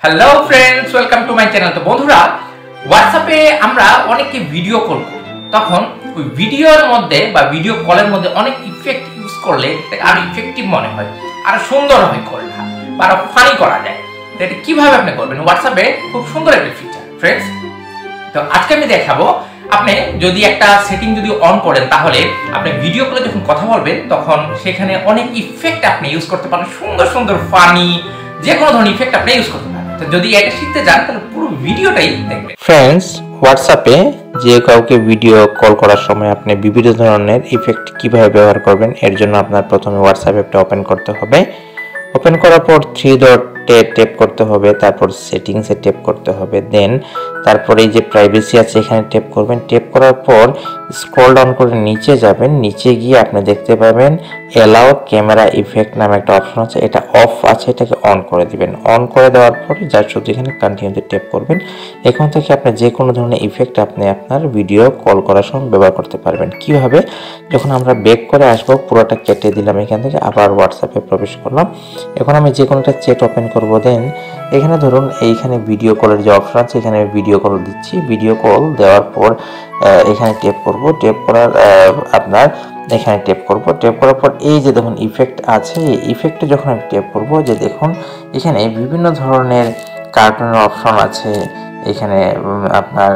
Hello friends, welcome to my channel. তো বন্ধুরা, হোয়াটসঅ্যাপে আমরা অনেকে ভিডিও কল করি, তখন ওই ভিডিওর মধ্যে বা ভিডিও কলের মধ্যে অনেক ইফেক্ট ইউজ করলে আর ইফেক্টিভ মনে হয়, আর সুন্দর হয় কলটা, বা আরো ফানি করা যায়। তো এটা কিভাবে আপনি করবেন? হোয়াটসঅ্যাপে খুব সুন্দর একটা ফিচার ফ্রেন্ডস। তো আজকে আমি দেখাবো, আপনি যদি একটা সেটিং যদি অন করেন, তাহলে আপনি ভিডিও কলে যখন কথা বলবেন তখন সেখানে অনেক ইফেক্ট আপনি ইউজ করতে পারেন, সুন্দর সুন্দর ফানি যে কোনো ধরনের ইফেক্ট আপনি ইউজ করতে পারেন। তো যদি এটা শিখতে চান তাহলে পুরো ভিডিওটাই দেখবেন। ফ্রেন্ডস, হোয়াটসঅ্যাপে যে কাউকে ভিডিও কল করার সময় আপনি বিভিন্ন ধরনের ইফেক্ট কিভাবে ব্যবহার করবেন, এর জন্য আপনার প্রথমে হোয়াটসঅ্যাপ অ্যাপটা ওপেন করতে হবে। ওপেন করার পর থ্রি ডটে ট্যাপ করতে হবে, তারপর সেটিংসে ট্যাপ করতে হবে, দেন তারপরে এই যে প্রাইভেসি আছে এখানে ট্যাপ করবেন। ট্যাপ করার পর স্ক্রল ডাউন করে নিচে যাবেন, নিচে গিয়ে আপনি দেখতে পাবেন অ্যালাউ ক্যামেরা ইফেক্ট নামে একটা অপশন আছে, এটা অফ আছে, এটাকে অন করে দিবেন। অন করে দেওয়ার পরে যা শুধু এখানে কন্টিনিউতে ট্যাপ করবেন। এখন থেকে আপনি যে কোনো ধরনের ইফেক্ট আপনি আপনার ভিডিও কল করার সময় ব্যবহার করতে পারবেন। কিভাবে? যখন আমরা ব্যাক করে আসবো, পুরোটা কেটে দিলাম, এখান থেকে আবার হোয়াটসঅ্যাপে প্রবেশ করলাম। এখন আমি যে কোনো একটা চ্যাট ওপেন করবো, দেন এখানে ধরুন এইখানে ভিডিও কলের যে অপশন আছে এখানে ভিডিও কল দিচ্ছি। ভিডিও কল দেওয়ার পর এখানে ট্যাপ করব, ট্যাপ করার আপনার এখানে ট্যাপ করব। ট্যাপ করার পর এই যে দেখুন ইফেক্ট আছে, এই ইফেক্টে যখন আমি ট্যাপ করব, যে দেখুন এখানে বিভিন্ন ধরনের কার্টুনের অপশন আছে, এখানে আপনার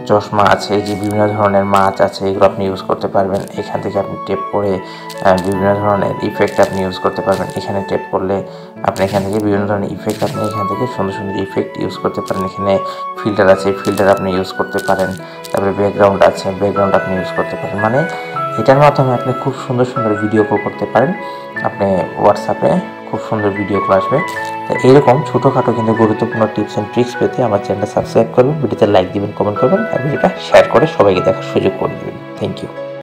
চশমা আছে, যে বিভিন্ন ধরনের মাছ আছে, এগুলো আপনি ইউজ করতে পারবেন। এখান থেকে আপনি ট্যাপ করে বিভিন্ন ধরনের ইফেক্ট আপনি ইউজ করতে পারবেন। এখানে ট্যাপ করলে আপনি এখান থেকে বিভিন্ন ধরনের ইফেক্ট আপনি এখান থেকে সুন্দর সুন্দর ইফেক্ট ইউজ করতে পারেন। এখানে ফিল্টার আছে, ফিল্টার আপনি ইউজ করতে পারেন। তারপরে ব্যাকগ্রাউন্ড আছে, ব্যাকগ্রাউন্ড আপনি ইউজ করতে পারেন। মানে এটার মাধ্যমে আপনি খুব সুন্দর সুন্দর ভিডিও কল করতে পারেন। আপনি হোয়াটসঅ্যাপে খুব সুন্দর ভিডিও কল আসবে। তো এরকম ছোটোখাটো কিন্তু গুরুত্বপূর্ণ টিপস অ্যান্ড ট্রিক্স পেতে আমার চ্যানেলটা সাবস্ক্রাইব করবেন, ভিডিওতে লাইক দিবেন, কমেন্ট করবেন, আর ভিডিওটা শেয়ার করে সবাইকে দেখার সুযোগ করে দেবেন। Thank you.